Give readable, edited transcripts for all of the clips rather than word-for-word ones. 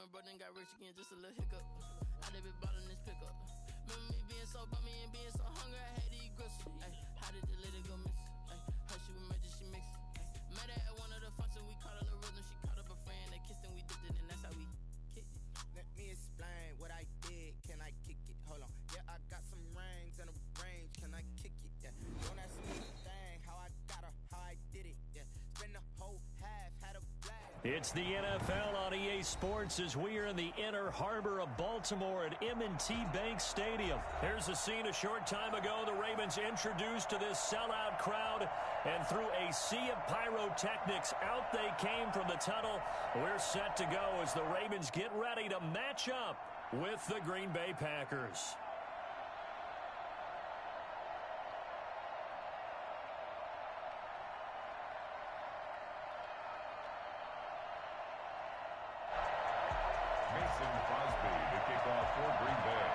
bro then got rich again, just a little hiccup. I did be ballin' this pickup. Remember me being so bummy and being so hungry, I had to eat gristle. Ay, how did the lady go miss? Ay, her she was murder, she mixed. Met her at one of the functions, we caught her little rhythm. She caught up a friend, they kissed and we dipped it, and that's how we kicked it. Let me explain what I did. Can I kick it? Hold on. Yeah, I got some rings and a range. Can I kick it? Yeah. Don't ask me anything. How I got her, how I did it. Yeah. Spend the whole half, had a blast. It's the NFL on EA Sports as we are in the inner harbor of Baltimore at M&T Bank Stadium. Here's a scene a short time ago. The Ravens introduced to this sellout crowd, and through a sea of pyrotechnics, out they came from the tunnel. We're set to go as the Ravens get ready to match up with the Green Bay Packers. Mason Crosby to kick off for Green Bay.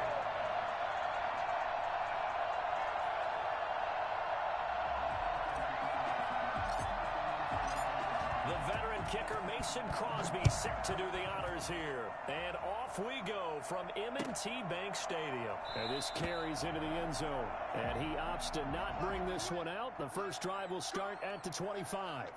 The veteran kicker Mason Crosby set to do the honors here. And off we go from M&T Bank Stadium. And this carries into the end zone. And he opts to not bring this one out. The first drive will start at the 25.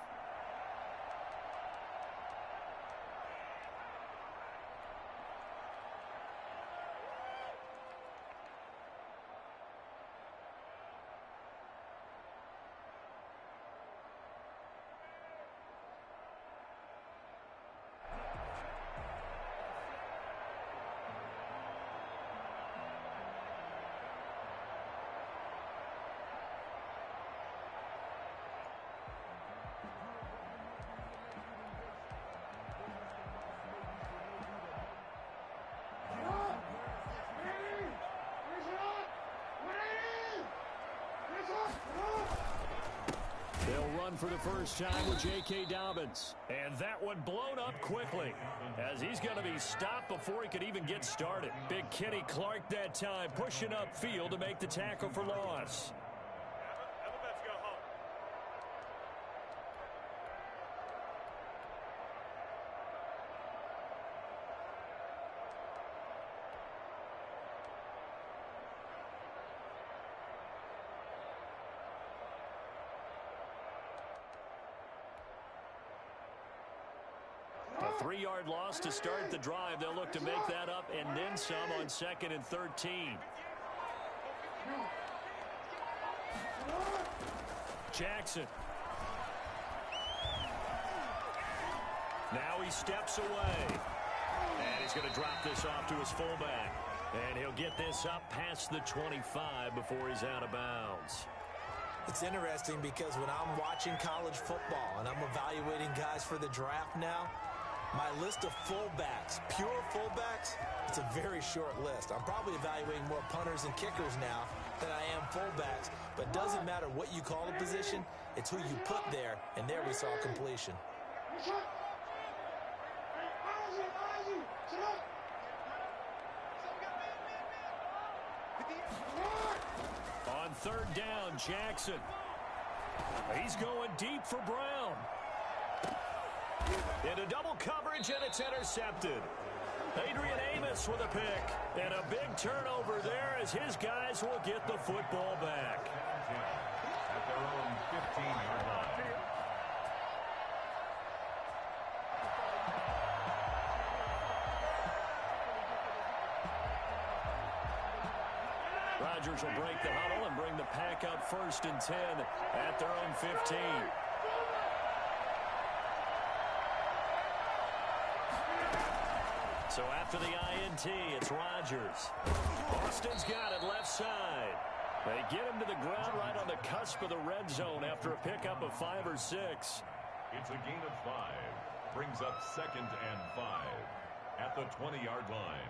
They'll run for the first time with J.K. Dobbins. And that one blown up quickly as he's going to be stopped before he could even get started. Big Kenny Clark that time pushing upfield to make the tackle for loss. A 3-yard loss to start the drive. They'll look to make that up and then some on 2nd and 13. Jackson. Now he steps away. And he's going to drop this off to his fullback. And he'll get this up past the 25 before he's out of bounds. It's interesting because when I'm watching college football and I'm evaluating guys for the draft now, my list of fullbacks, pure fullbacks, it's a very short list. I'm probably evaluating more punters and kickers now than I am fullbacks. But it doesn't matter what you call a position, it's who you put there, and there we saw completion. On 3rd down, Jackson. He's going deep for Brown. Into double coverage, and it's intercepted. Adrian Amos with a pick. And a big turnover there as his guys will get the football back. At their own 15-yard line. Rodgers will break the huddle and bring the pack up 1st and 10 at their own 15. So after the INT, it's Rodgers. Austin's got it left side. They get him to the ground right on the cusp of the red zone after a pickup of 5 or 6. It's a gain of 5. Brings up 2nd and 5 at the 20-yard line.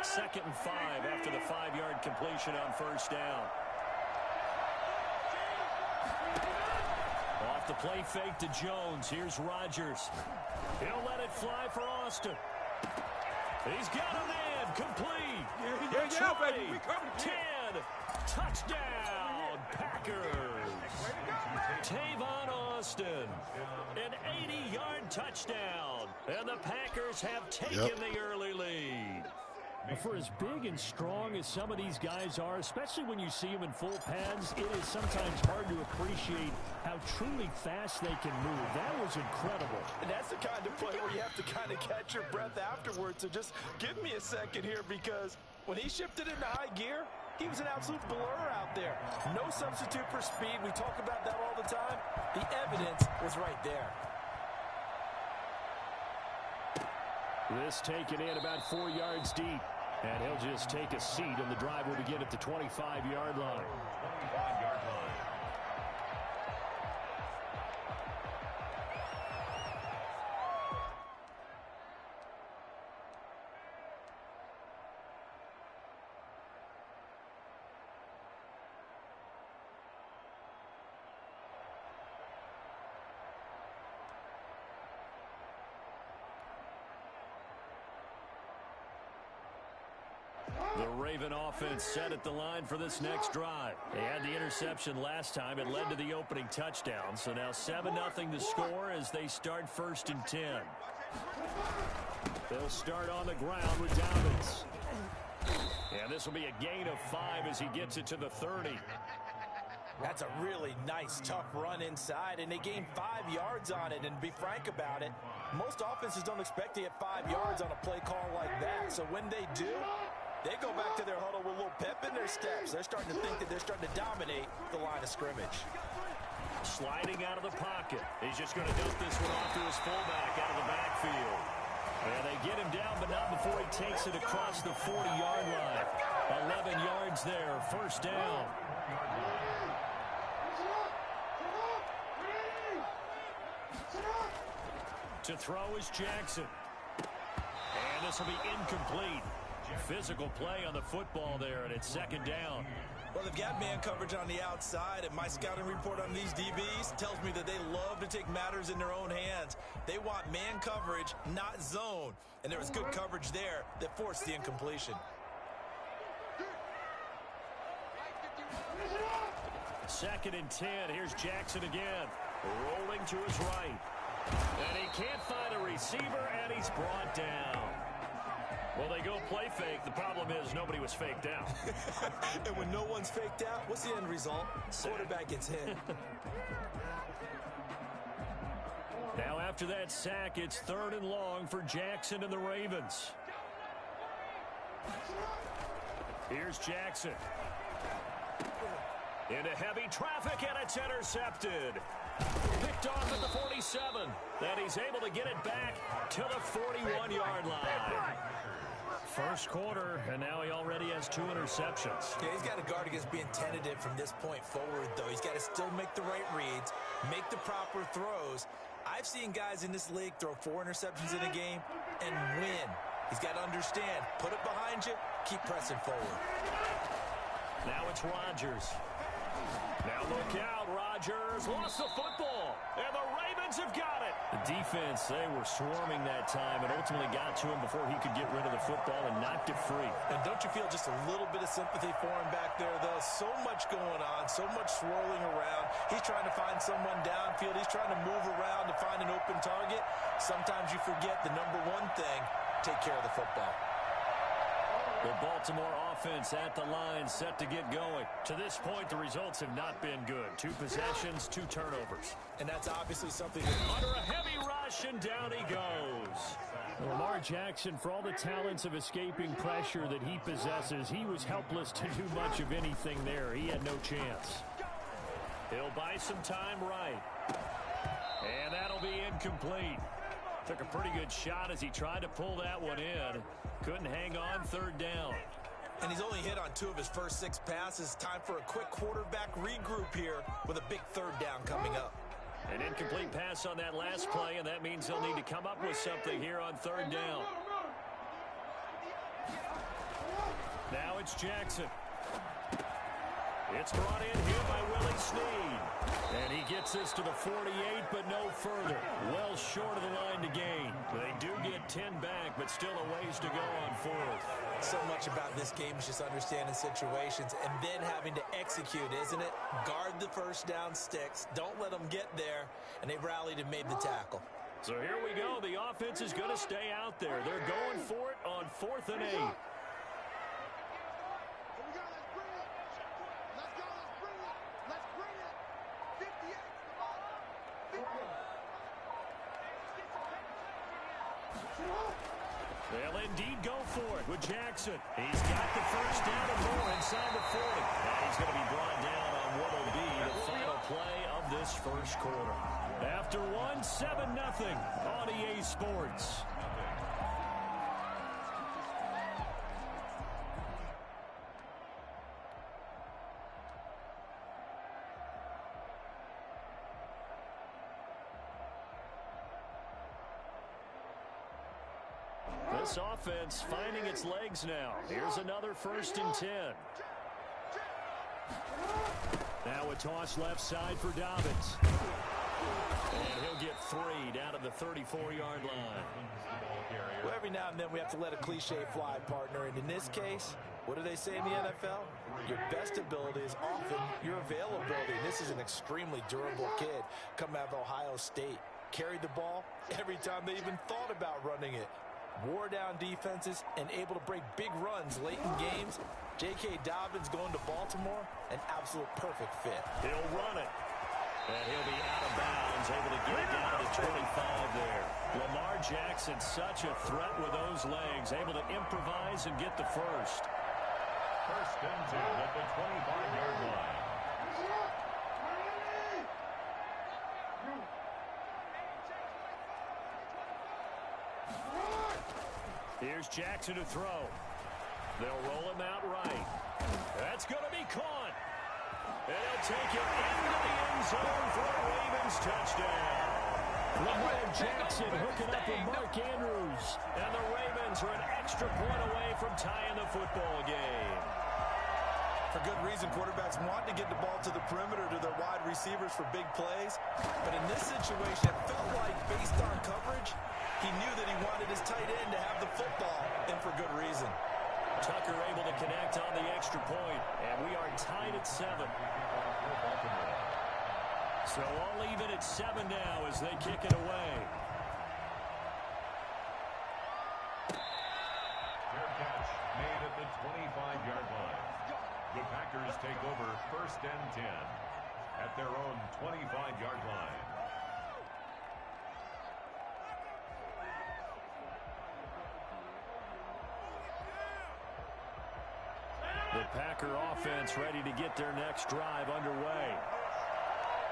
2nd and 5 after the 5-yard completion on 1st down. Off the play fake to Jones. Here's Rodgers. He'll let it fly for Austin. He's got a man. Complete. Yeah, baby. We covered 10. Touchdown, Packers. Tavon Austin, an 80-yard touchdown. And the Packers have taken the early lead. For as big and strong as some of these guys are, especially when you see them in full pads, it is sometimes hard to appreciate how truly fast they can move. That was incredible. And that's the kind of play where you have to kind of catch your breath afterwards. So just give me a second here, because when he shifted into high gear, he was an absolute blur out there. No substitute for speed. We talk about that all the time. The evidence was right there. This taken in about 4 yards deep. And he'll just take a seat, and the drive will begin at the 25-yard line. 25-yard line. The Raven offense set at the line for this next drive. They had the interception last time. It led to the opening touchdown. So now 7-0 to score as they start 1st and 10. They'll start on the ground with Dobbins. And this will be a gain of 5 as he gets it to the 30. That's a really nice, tough run inside, and they gained 5 yards on it. And to be frank about it, most offenses don't expect to get 5 yards on a play call like that. So when they do, they go back to their huddle with a little pep in their steps. They're starting to think that they're starting to dominate the line of scrimmage. Sliding out of the pocket. He's just going to dump this one off to his fullback out of the backfield. And they get him down, but not before he takes it across the 40-yard line. 11 yards there, 1st down. To throw is Jackson. And this will be incomplete. Physical play on the football there, and it's 2nd down. Well, they've got man coverage on the outside, and my scouting report on these DBs tells me that they love to take matters in their own hands. They want man coverage, not zone. And there was good coverage there that forced the incompletion. 2nd and 10. Here's Jackson again. Rolling to his right. And he can't find a receiver, and he's brought down. Well, they go play fake. The problem is nobody was faked out. And when no one's faked out, what's the end result? Quarterback gets hit. Now, after that sack, it's 3rd and long for Jackson and the Ravens. Here's Jackson. Into heavy traffic, and it's intercepted. Picked off at the 47. And he's able to get it back to the 41-yard line. First quarter, and now he already has 2 interceptions. Yeah, he's got to guard against being tentative from this point forward, though. He's got to still make the right reads, make the proper throws. I've seen guys in this league throw 4 interceptions in a game and win. He's got to understand, put it behind you, keep pressing forward. Now it's Rodgers. Now look out, Rodgers lost the football, and the Ravens have got it. The defense, they were swarming that time and ultimately got to him before he could get rid of the football and knocked it free. And don't you feel just a little bit of sympathy for him back there, though? So much going on, so much swirling around. He's trying to find someone downfield. He's trying to move around to find an open target. Sometimes you forget the number one thing, take care of the football. The Baltimore offense at the line, set to get going. To this point, the results have not been good. 2 possessions, 2 turnovers. And that's obviously something that... Under a heavy rush, and down he goes. Lamar Jackson, for all the talents of escaping pressure that he possesses, he was helpless to do much of anything there. He had no chance. He'll buy some time right. And that'll be incomplete. Took a pretty good shot as he tried to pull that one in. Couldn't hang on, 3rd down. And he's only hit on 2 of his first 6 passes. Time for a quick quarterback regroup here with a big 3rd down coming up. An incomplete pass on that last play, and that means they'll need to come up with something here on 3rd down. Now it's Jackson. It's brought in here by Willie Snead. And he gets this to the 48, but no further. Well short of the line to gain. They do get get 10 back, but still a ways to go on fourth. So much about this game is just understanding situations and then having to execute, isn't it? Guard the first down sticks. Don't let them get there. And they rallied and made the tackle. So here we go. The offense is going to stay out there. They're going for it on 4th and 8. They'll indeed go for it with Jackson. He's got the first down and more inside the 40. And he's going to be brought down on what will be the final play of this first quarter. After 7-0 on EA Sports. This offense finding its legs now. Here's another 1st and 10. Now a toss left side for Dobbins. And he'll get 3 down at the 34-yard line. Well, every now and then we have to let a cliche fly, partner. And in this case, what do they say in the NFL? Your best ability is often your availability. And this is an extremely durable kid coming out of Ohio State. Carried the ball every time they even thought about running it. Wore down defenses and able to break big runs late in games. J.K. Dobbins going to Baltimore, an absolute perfect fit. He'll run it. And he'll be out of bounds, able to get it down to 25 there. Lamar Jackson, such a threat with those legs, able to improvise and get the first. 1st and 10 at the 25-yard line. Here's Jackson to throw. They'll roll him out right. That's going to be caught. And he'll take it into the end zone for a Ravens touchdown. Lamar Jackson hooking up with Mark Andrews. And the Ravens are an extra point away from tying the football game. For good reason, quarterbacks want to get the ball to the perimeter to their wide receivers for big plays. But in this situation, it felt like, based on coverage, he knew that he wanted his tight end to have the football, and for good reason. Tucker able to connect on the extra point, and we are tied at 7. So all even at 7 now as they kick it away. Fair catch made at the 25-yard line. The Packers take over 1st and 10 at their own 25-yard line. The Packer offense ready to get their next drive underway.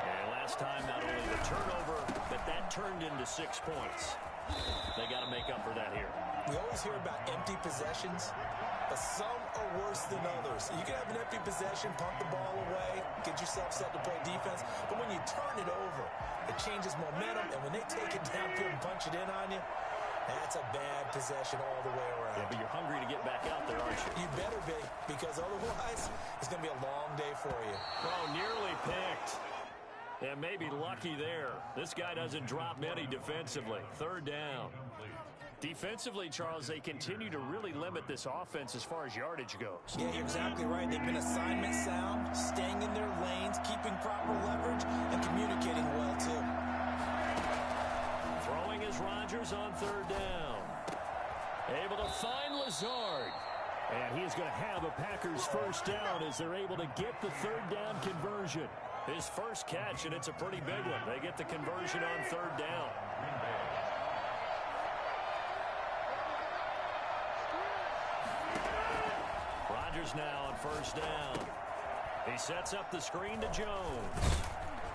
And last time, not only the turnover, but that turned into 6 points. They got to make up for that here. We always hear about empty possessions, but some are worse than others. You can have an empty possession, pump the ball away, get yourself set to play defense, but when you turn it over, it changes momentum, and when they take it downfield and punch it in on you, that's a bad possession all the way around. Yeah, but you're hungry to get back out there, aren't you? You better be, because otherwise, it's going to be a long day for you. Oh, nearly picked. And maybe lucky there. This guy doesn't drop many defensively. 3rd down. Defensively, Charles, they continue to really limit this offense as far as yardage goes. Yeah, you're exactly right. They've been assignment sound, staying in their lanes, keeping proper leverage, and communicating well, too. Throwing is Rodgers on 3rd down. Able to find Lazard. And he is going to have a Packers first down as they're able to get the 3rd down conversion. His first catch, and it's a pretty big one. They get the conversion on 3rd down. Rodgers now on 1st down. He sets up the screen to Jones.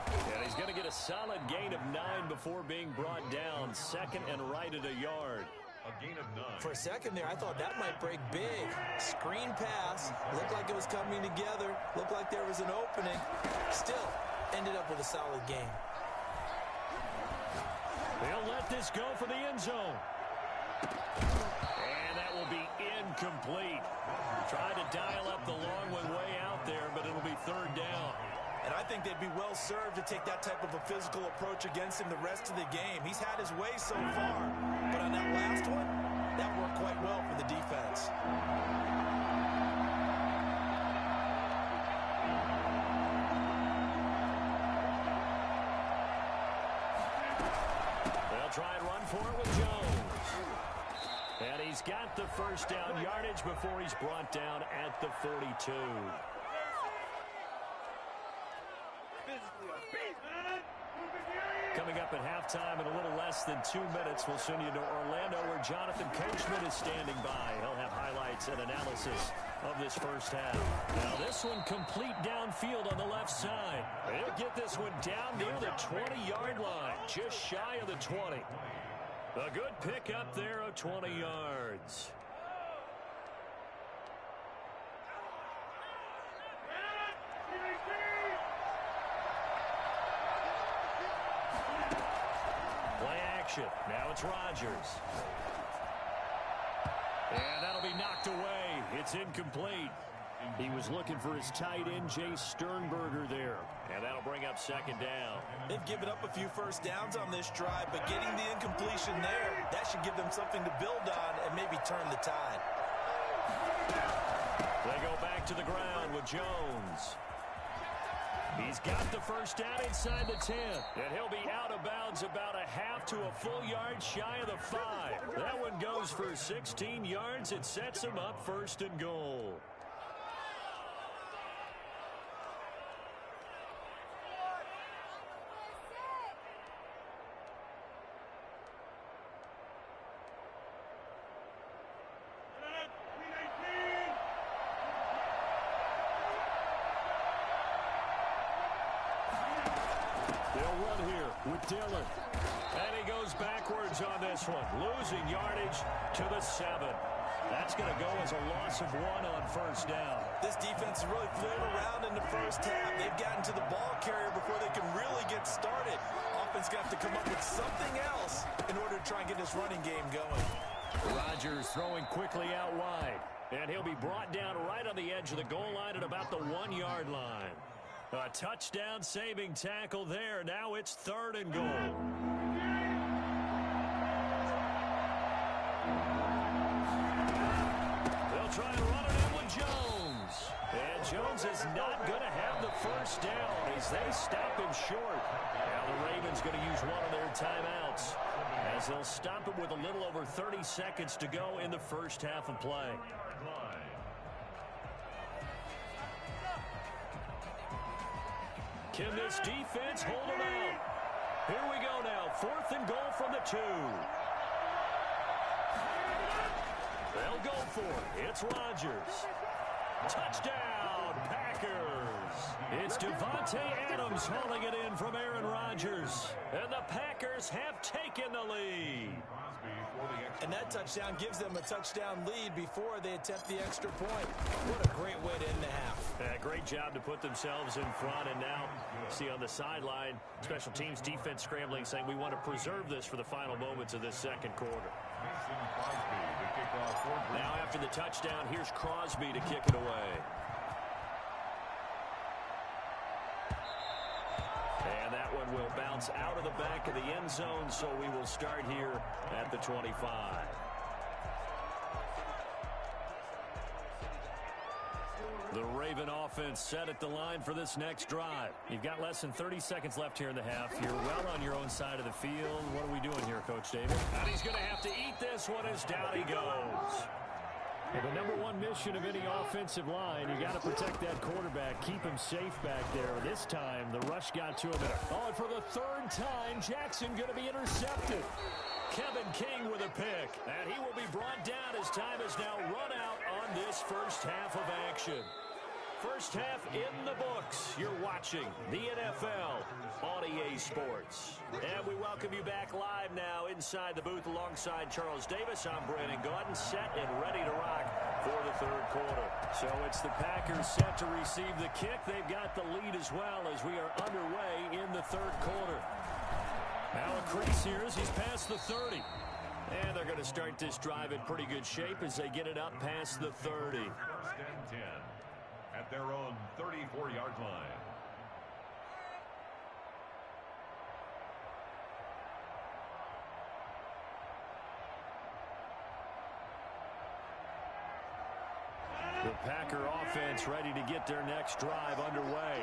And he's going to get a solid gain of 9 before being brought down. 2nd and right at a yard. A gain of 9. For a second there, I thought that might break big. Screen pass. Looked like it was coming together. Looked like there was an opening. Still, ended up with a solid game. They'll let this go for the end zone. And that will be incomplete. Tried to dial up the long one way out there, but it'll be 3rd down. And I think they'd be well served to take that type of a physical approach against him the rest of the game. He's had his way so far, but on that last one, for it with Jones. And he's got the first down yardage before he's brought down at the 42. Coming up at halftime in a little less than 2 minutes, we'll send you to Orlando where Jonathan Coachman is standing by. He'll have highlights and analysis of this first half. Now this one complete downfield on the left side. He'll get this one down near the 20-yard line, just shy of the 20. A good pick up there of 20 yards. Play action. Now it's Rodgers. And that'll be knocked away. It's incomplete. He was looking for his tight end, Jay Sternberger there. And that'll bring up second down. They've given up a few first downs on this drive, but getting the incompletion there, that should give them something to build on and maybe turn the tide. They go back to the ground with Jones. He's got the first down inside the 10. And he'll be out of bounds about a half to a full yard shy of the 5. That one goes for 16 yards. It sets him up first and goal. With Dillon. And he goes backwards on this one. Losing yardage to the 7. That's going to go as a loss of 1 on first down. This defense is really floating around in the first half. They've gotten to the ball carrier before they can really get started. Offense got to come up with something else in order to try and get this running game going. Rodgers throwing quickly out wide. And he'll be brought down right on the edge of the goal line at about the 1-yard line. A touchdown saving tackle there. Now it's third and goal. They'll try and run it in with Jones. And Jones is not going to have the first down as they stop him short. Now the Ravens going to use one of their timeouts as they'll stop him with a little over 30 seconds to go in the first half of play. Can this defense hold them out? Here we go now. Fourth and goal from the 2. They'll go for it. It's Rodgers. Touchdown, Packers. It's Devontae Adams hauling it in from Aaron Rodgers. And the Packers have taken the lead. And that touchdown gives them a touchdown lead before they attempt the extra point. What a great way to end the half. Great job to put themselves in front. And now, see on the sideline, special teams defense scrambling, saying we want to preserve this for the final moments of this second quarter. Now after the touchdown, here's Crosby to kick it away. And that one will bounce out of the back of the end zone, so we will start here at the 25. The Raven offense set at the line for this next drive. You've got less than 30 seconds left here in the half. You're well on your own side of the field. What are we doing here, Coach David? And he's going to have to eat this one as down he goes. Well, the number one mission of any offensive line, you got to protect that quarterback, keep him safe back there. This time, the rush got to him. Oh, and for the third time, Jackson going to be intercepted. Kevin King with a pick, and he will be brought down as time has now run out on this first half of action. First half in the books. You're watching the NFL on EA Sports. And we welcome you back live now inside the booth alongside Charles Davis. I'm Brandon Gaudin, set and ready to rock for the third quarter. So it's the Packers set to receive the kick. They've got the lead as well as we are underway in the third quarter. Now a crease here as he's past the 30. And they're going to start this drive in pretty good shape as they get it up past the 30. First and 10 at their own 34-yard line. The Packer offense ready to get their next drive underway.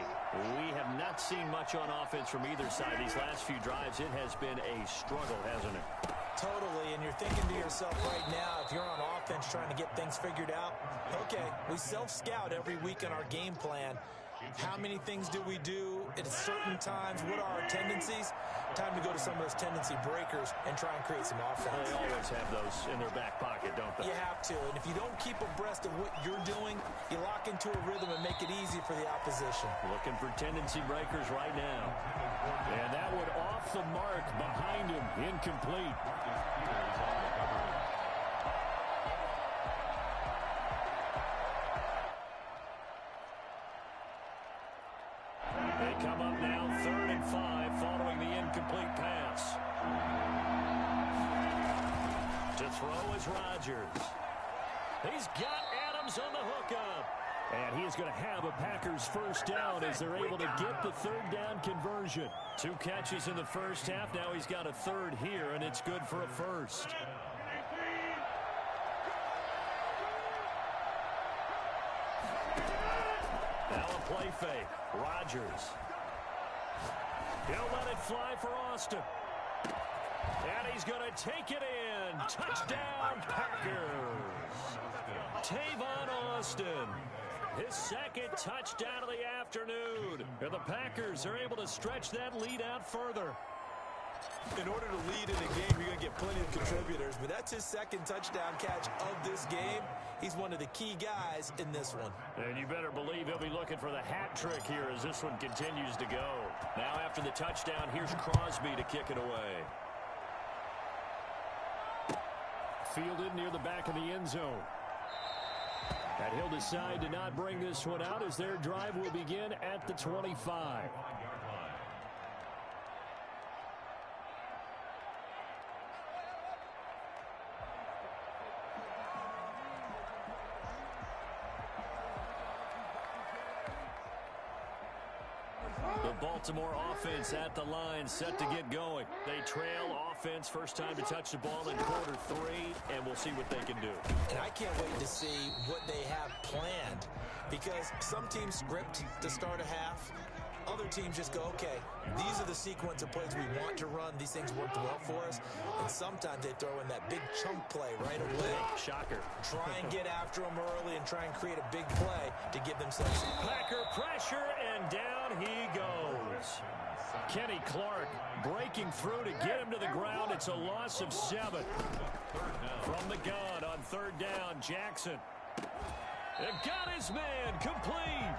We have not seen much on offense from either side these last few drives. It has been a struggle, hasn't it? Totally, and you're thinking to yourself right now, if you're on offense trying to get things figured out, okay, we self-scout every week in our game plan. How many things do we do at certain times? What are our tendencies? Time to go to some of those tendency breakers and try and create some offense. They always have those in their back pocket, don't they? You have to, and if you don't keep abreast of what you're doing, you lock into a rhythm and make it easy for the opposition. Looking for tendency breakers right now. And that one off the mark behind him, incomplete. They come up now 3rd and 5 following the incomplete pass. To throw is Rodgers. He's got Adams on the hookup. And he is going to have a Packers first down as they're able to get the 3rd down conversion. 2 catches in the first half. Now he's got a 3rd here, and it's good for a first. Now a play fake. Rodgers. He'll let it fly for Austin. And he's going to take it in. Touchdown, Packers. Tavon Austin. His 2nd touchdown of the afternoon. And the Packers are able to stretch that lead out further. In order to lead in a game, you're going to get plenty of contributors, but that's his 2nd touchdown catch of this game. He's one of the key guys in this one. And you better believe he'll be looking for the hat trick here as this one continues to go. Now after the touchdown, here's Crosby to kick it away. Fielded near the back of the end zone. And he'll decide to not bring this one out as their drive will begin at the 25. The Baltimore offense at the line set to get going. They trail offense first time to touch the ball in quarter 3, and we'll see what they can do. And I can't wait to see what they have planned, because some teams script to start a half. Other teams just go, okay, these are the sequence of plays we want to run. These things worked well for us. And sometimes they throw in that big chunk play right away. Shocker. Try and get after them early and try and create a big play to give themselves. Packer pressure, and down he goes. Kenny Clark breaking through to get him to the ground. It's a loss of 7. From the gun on 3rd down, Jackson. And got his man complete.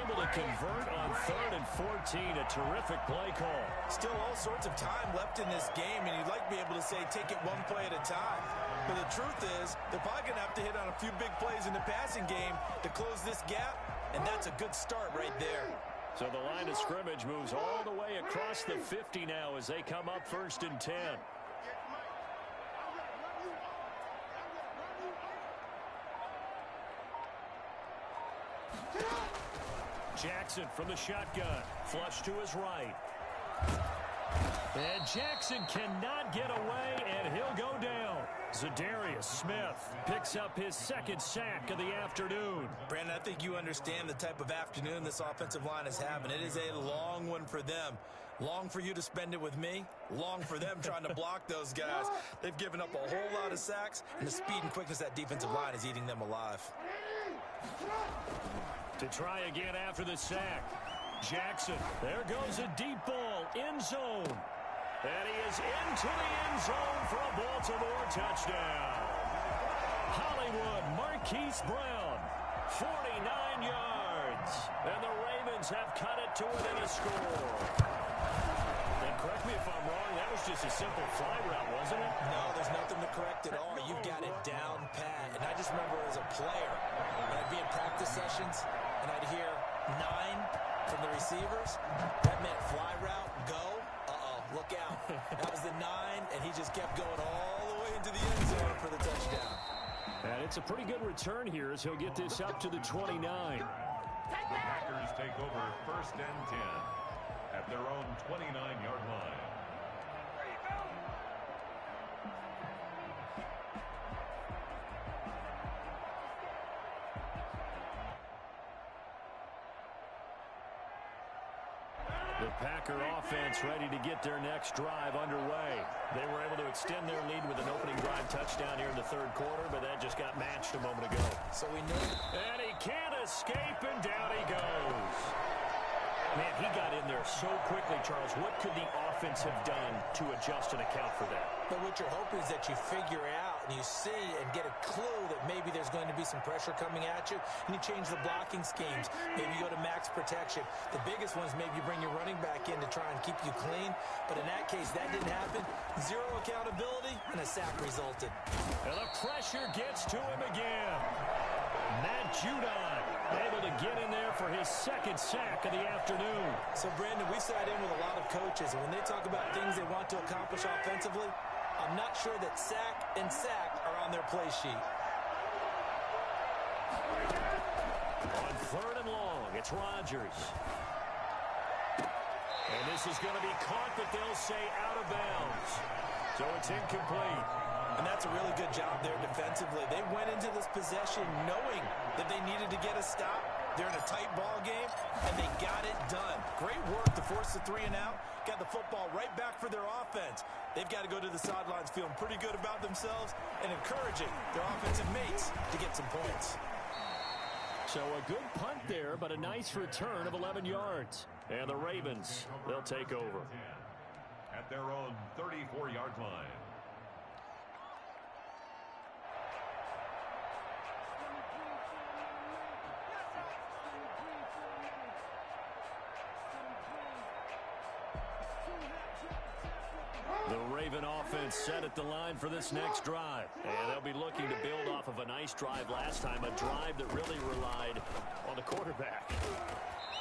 Able to convert on 3rd and 14. A terrific play call. Still all sorts of time left in this game, and you'd like to be able to say take it one play at a time. But the truth is, they're probably going to have to hit on a few big plays in the passing game to close this gap, and that's a good start right there. So the line of scrimmage moves all the way across the 50 now as they come up 1st and 10. Jackson from the shotgun. Flush to his right. And Jackson cannot get away, and he'll go down. Za'Darius Smith picks up his 2nd sack of the afternoon. Brandon, I think you understand the type of afternoon this offensive line is having. It is a long one for them. Long for you to spend it with me. Long for them trying to block those guys. They've given up a whole lot of sacks, and the speed and quickness of that defensive line is eating them alive. To try again after the sack. Jackson. There goes a deep ball. End zone. And he is into the end zone for a Baltimore touchdown. Hollywood Marquise Brown. 49 yards. And the Ravens have cut it to within a score. And correct me if I'm wrong, that was just a simple fly route, wasn't it? No, there's nothing to correct at all. You've got it down pat. And I just remember as a player, when I'd be in practice sessions, and I'd hear 9 from the receivers, that meant fly route, go, look out. That was the 9, and he just kept going all the way into the end zone for the touchdown. And it's a pretty good return here as he'll get this up to the 29. Packers take over 1st and 10 at their own 29-yard line. The Packer offense ready to get their next drive underway. They were able to extend their lead with an opening drive touchdown here in the third quarter, but that just got matched a moment ago. So we know. And he can't escape, and down he goes. Man, he got in there so quickly, Charles. What could the offense have done to adjust and account for that? But what you're hoping is that you figure out and you see and get a clue that maybe there's going to be some pressure coming at you, and you change the blocking schemes. Maybe you go to max protection. The biggest one is maybe you bring your running back in to try and keep you clean. But in that case, that didn't happen. Zero accountability, and a sack resulted. And the pressure gets to him again. Matt Judon able to get in there for his second sack of the afternoon. So, Brandon, we sat in with a lot of coaches, and when they talk about things they want to accomplish offensively, I'm not sure that sack and sack are on their play sheet. On third and long, it's Rodgers. And this is going to be caught, but they'll say out of bounds. So it's incomplete. And that's a really good job there defensively. They went into this possession knowing that they needed to get a stop. They're in a tight ball game, and they got it done. Great work to force the 3 and out. Got the football right back for their offense. They've got to go to the sidelines feeling pretty good about themselves and encouraging their offensive mates to get some points. So a good punt there, but a nice return of 11 yards. And the Ravens, they'll take over. At their own 34-yard line. The Raven offense set at the line for this next drive. And they'll be looking to build off of a nice drive last time, a drive that really relied on the quarterback.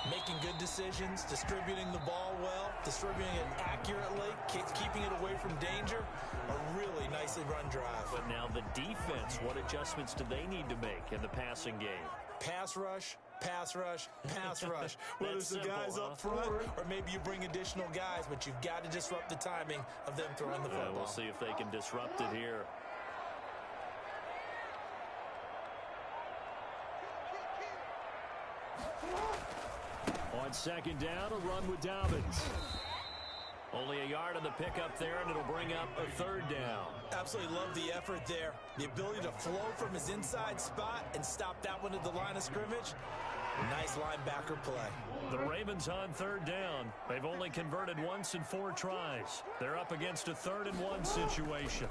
Making good decisions, distributing the ball well, distributing it accurately, keeping it away from danger. A really nicely run drive. But now the defense, what adjustments do they need to make in the passing game? Pass rush, pass rush, pass rush. Whether it's the guys up front or maybe you bring additional guys, but you've got to disrupt the timing of them throwing the football. We'll see if they can disrupt it here. On second down, a run with Dobbins. Only a yard on the pickup there, and it'll bring up a third down. Absolutely love the effort there. The ability to flow from his inside spot and stop that one at the line of scrimmage. Nice linebacker play. The Ravens on third down. They've only converted once in 4 tries. They're up against a 3rd and 1 situation.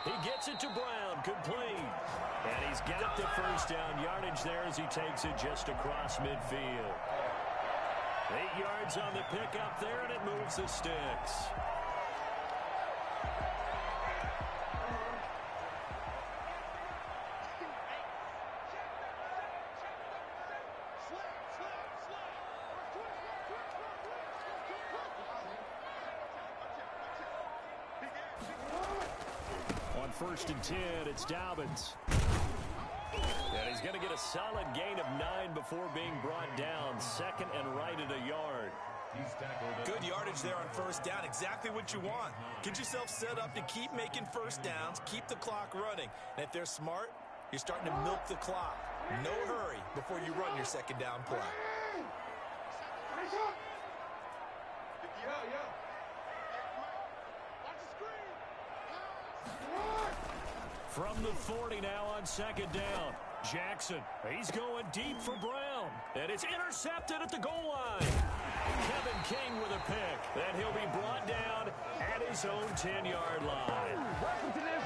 He gets it to Brown, complete. And he's got the first down yardage there as he takes it just across midfield. 8 yards on the pickup there, and it moves the sticks. On 1st and 10, it's Dobbins. And he's going to get a solid gain of 9 before being brought down. 2nd and right at a yard. Good yardage there on 1st down. Exactly what you want. Get yourself set up to keep making 1st downs, keep the clock running. And if they're smart, you're starting to milk the clock. No hurry before you run your 2nd down play. From the 40 now on 2nd down. Jackson, he's going deep for Brown. And it's intercepted at the goal line. Kevin King with a pick. Then he'll be brought down at his own 10-yard line.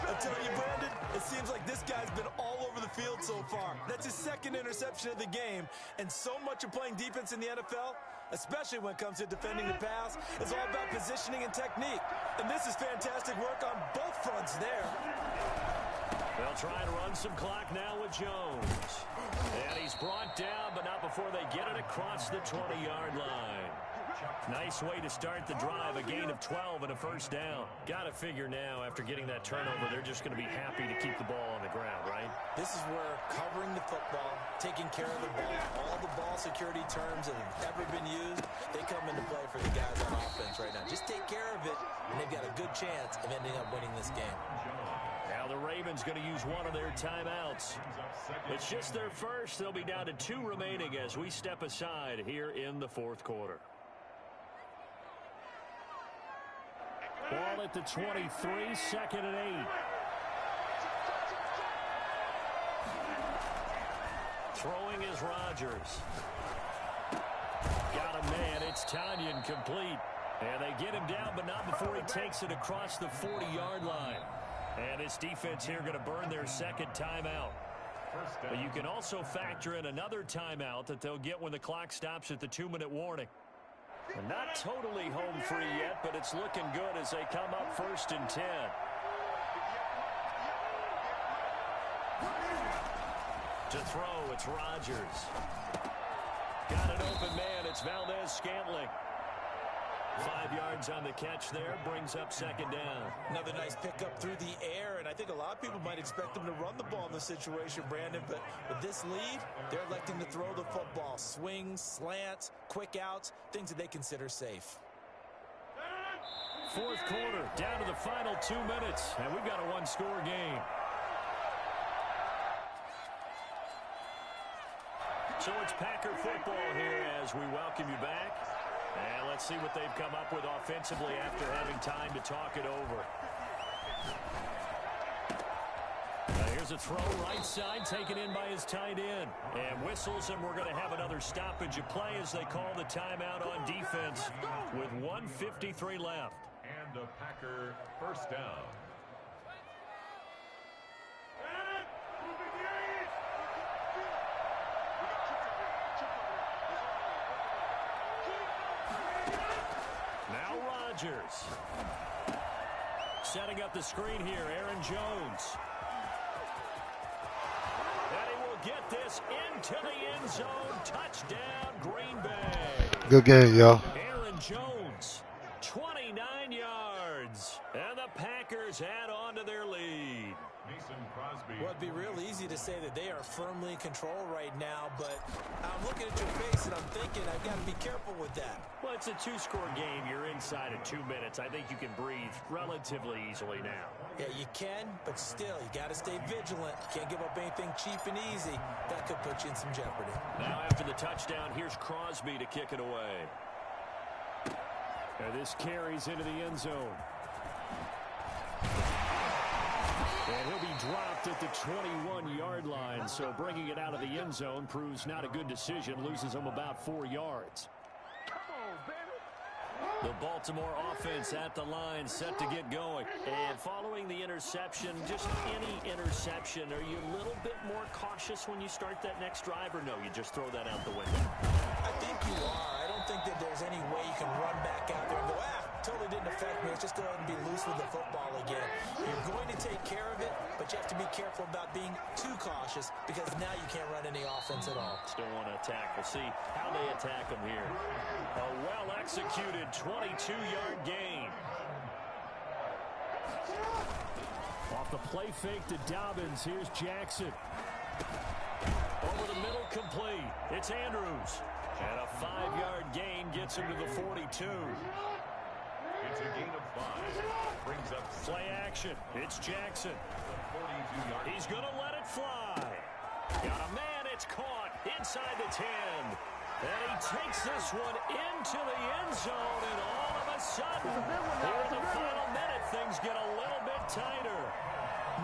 I tell you, Brandon, it seems like this guy's been all over the field so far. That's his 2nd interception of the game. And so much of playing defense in the NFL, especially when it comes to defending the pass, is all about positioning and technique. And this is fantastic work on both fronts there. They'll try and run some clock now with Jones. And he's brought down, but not before they get it across the 20-yard line. Nice way to start the drive, a gain of 12 and a 1st down. Got to figure now, after getting that turnover, they're just going to be happy to keep the ball on the ground, right? This is where covering the football, taking care of the ball, all the ball security terms that have ever been used, they come into play for the guys on offense right now. Just take care of it, and they've got a good chance of ending up winning this game. Now the Ravens going to use one of their timeouts. It's just their first. They'll be down to 2 remaining as we step aside here in the fourth quarter. Ball at the 23, 2nd and 8. Throwing is Rodgers. Got a man. It's Tanyan complete. And they get him down, but not before he takes it across the 40-yard line. And this defense here going to burn their second timeout. But you can also factor in another timeout that they'll get when the clock stops at the 2-minute warning. And not totally home free yet, but it's looking good as they come up 1st and 10. To throw, it's Rodgers. Got an open man. It's Valdez-Scantling. 5 yards on the catch there, brings up 2nd down. Another nice pickup through the air, and I think a lot of people might expect them to run the ball in this situation, Brandon, but with this lead, they're electing to throw the football. Swings, slants, quick outs, things that they consider safe. Fourth quarter, down to the final 2 minutes, and we've got a 1-score game. So it's Packer football here as we welcome you back. And let's see what they've come up with offensively after having time to talk it over. Here's a throw right side taken in by his tight end. And whistles, and we're going to have another stoppage of play as they call the timeout on defense with 1:53 left. And a Packer first down. Rodgers. Setting up the screen here, Aaron Jones. And he will get this into the end zone. Touchdown, Green Bay. Good game, y'all. Aaron Jones, 29 yards. And the Packers add on to their lead. Mason Crosby. Well, it'd be real easy to say that they are firmly in control right now, but I'm looking at your face and I'm thinking I've got to be careful with that. Well, it's a 2-score game. You're inside of 2 minutes. I think you can breathe relatively easily now. Yeah, you can, but still, you got to stay vigilant. Can't give up anything cheap and easy. That could put you in some jeopardy. Now after the touchdown, here's Crosby to kick it away. And this carries into the end zone. And he'll be dropped at the 21-yard line, so bringing it out of the end zone proves not a good decision, loses him about 4 yards. The Baltimore offense at the line, set to get going. And following the interception, just any interception, are you a little bit more cautious when you start that next drive, or no, you just throw that out the window? I think you are. I don't think that there's any way you can run back out there and go, totally didn't affect me. Let's just go ahead and be loose with the football again. You're going to take care of it, but you have to be careful about being too cautious because now you can't run any offense at all. Still want to attack. We'll see how they attack them here. A well-executed 22-yard gain. Off the play fake to Dobbins. Here's Jackson. Over the middle, complete. It's Andrews. And a 5-yard gain gets him to the 42. It's a gain of 5. Brings up play action. It's Jackson. 42-yard. He's going to let it fly. Got a man. It's caught inside the 10. And he takes this one into the end zone. And all of a sudden, here in the final minute, things get a little bit tighter.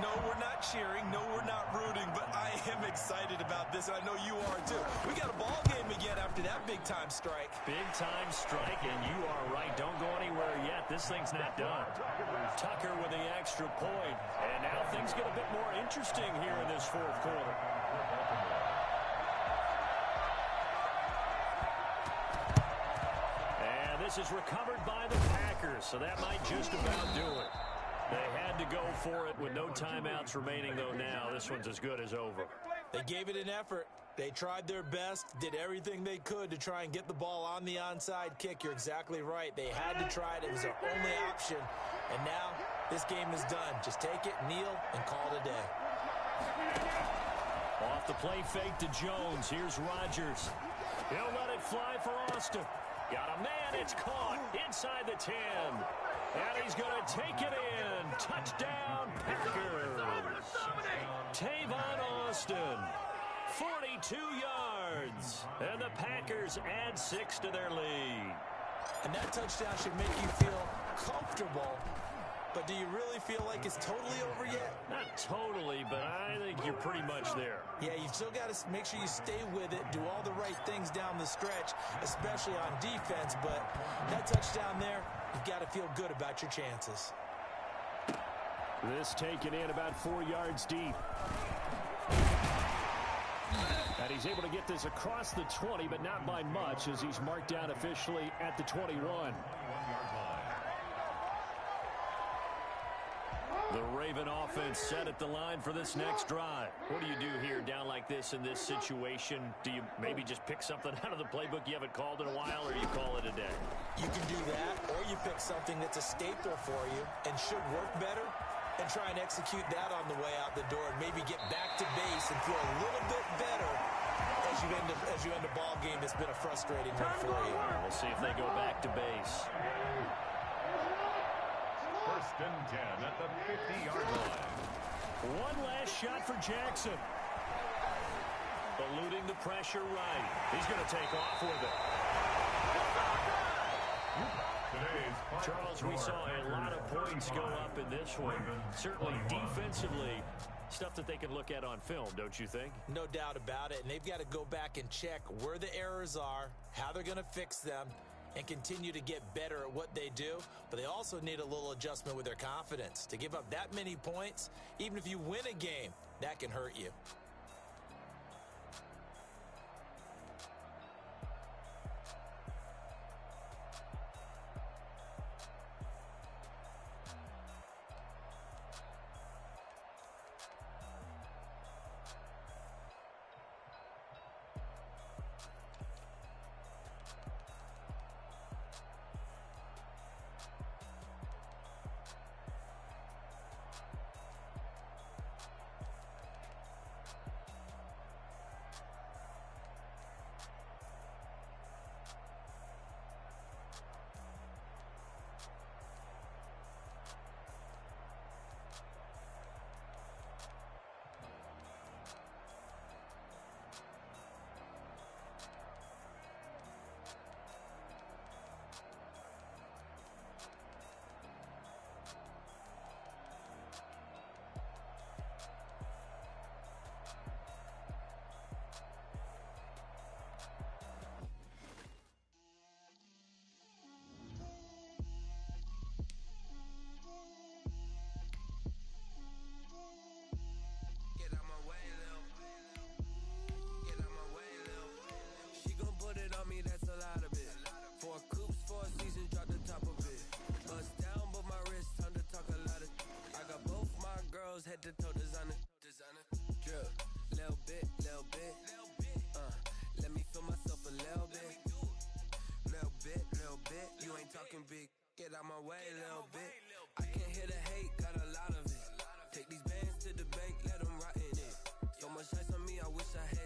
No, we're not cheering. No, we're not rooting. But I am excited about this. And I know you are, too. We got a ball game again after that big-time strike. Big-time strike, and you are right. Don't go anywhere yet. This thing's not done. Tucker with the extra point. And now things get a bit more interesting here in this fourth quarter. And this is recovered by the Packers, so that might just about do it. They had to go for it with no timeouts remaining, though now. This one's as good as over. They gave it an effort. They tried their best, did everything they could to try and get the ball on the onside kick. You're exactly right. They had to try it. It was their only option. And now this game is done. Just take it, kneel, and call it a day. Off the play fake to Jones. Here's Rodgers. He'll let it fly for Austin. Got a man. It's caught inside the 10. And he's going to take it in. Touchdown, Packers. Tavon Austin, 42 yards. And the Packers add 6 to their lead. And that touchdown should make you feel comfortable. But do you really feel like it's totally over yet? Not totally, but I think you're pretty much there. Yeah, you've still got to make sure you stay with it, do all the right things down the stretch, especially on defense. But that touchdown there, you've got to feel good about your chances. This taken in about 4 yards deep. And he's able to get this across the 20, but not by much, as he's marked down officially at the 21. The Raven offense set at the line for this next drive. What do you do here down like this in this situation? Do you maybe just pick something out of the playbook you haven't called in a while, or you call it a day? You can do that, or you pick something that's a staple for you and should work better and try and execute that on the way out the door and maybe get back to base and feel a little bit better as you end a ball game that's been a frustrating one for you. We'll see if they go back to base. First and 10 at the 50-yard line. One last shot for Jackson. Eluding the pressure right. He's going to take off with it. Charles, we saw a lot of points go up in this one. Certainly defensively, stuff that they can look at on film, don't you think? No doubt about it. And they've got to go back and check where the errors are, how they're going to fix them, and continue to get better at what they do. But they also need a little adjustment with their confidence. To give up that many points, even if you win a game, that can hurt you. Head to toe designer, drip, little bit, let me feel myself a little bit, you ain't talking big, get out my way, little bit, I can't hear the hate, got a lot of it, take these bands to the bank, let them rot in it, so much ice on me, I wish I had